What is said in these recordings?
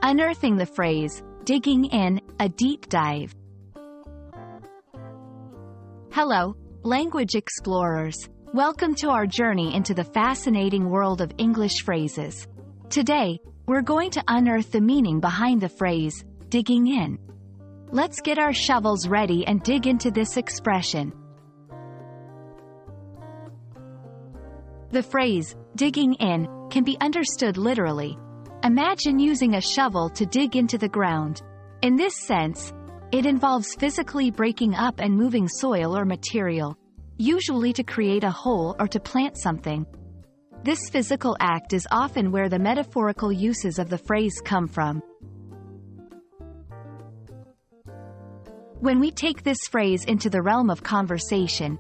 Unearthing the phrase, digging in, a deep dive. Hello, language explorers. Welcome to our journey into the fascinating world of English phrases. Today, we're going to unearth the meaning behind the phrase, digging in. Let's get our shovels ready and dig into this expression. The phrase, digging in, can be understood literally. Imagine using a shovel to dig into the ground. In this sense, it involves physically breaking up and moving soil or material, usually to create a hole or to plant something. This physical act is often where the metaphorical uses of the phrase come from. When we take this phrase into the realm of conversation,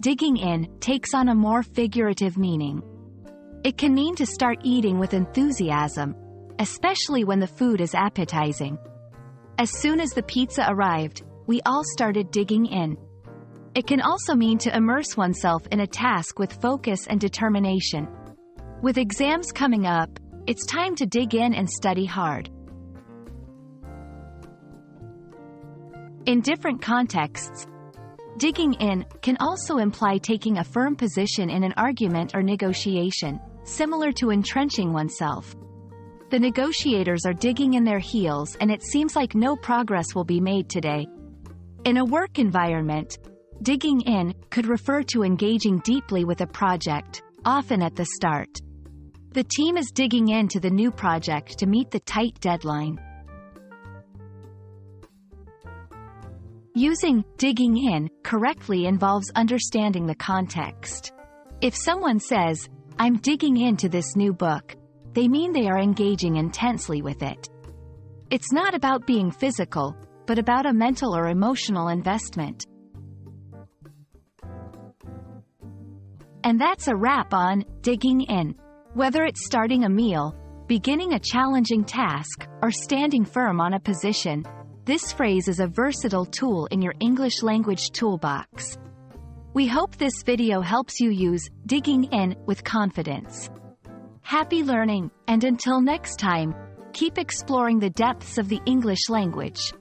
digging in takes on a more figurative meaning. It can mean to start eating with enthusiasm, especially when the food is appetizing. As soon as the pizza arrived, we all started digging in. It can also mean to immerse oneself in a task with focus and determination. With exams coming up, it's time to dig in and study hard. In different contexts, digging in can also imply taking a firm position in an argument or negotiation, similar to entrenching oneself. The negotiators are digging in their heels and it seems like no progress will be made today. In a work environment, digging in could refer to engaging deeply with a project, often at the start. The team is digging into the new project to meet the tight deadline. Using digging in correctly involves understanding the context. If someone says, "I'm digging into this new book," they mean they are engaging intensely with it. It's not about being physical, but about a mental or emotional investment. And that's a wrap on digging in. Whether it's starting a meal, beginning a challenging task, or standing firm on a position, this phrase is a versatile tool in your English language toolbox. We hope this video helps you use digging in with confidence. Happy learning, and until next time, keep exploring the depths of the English language.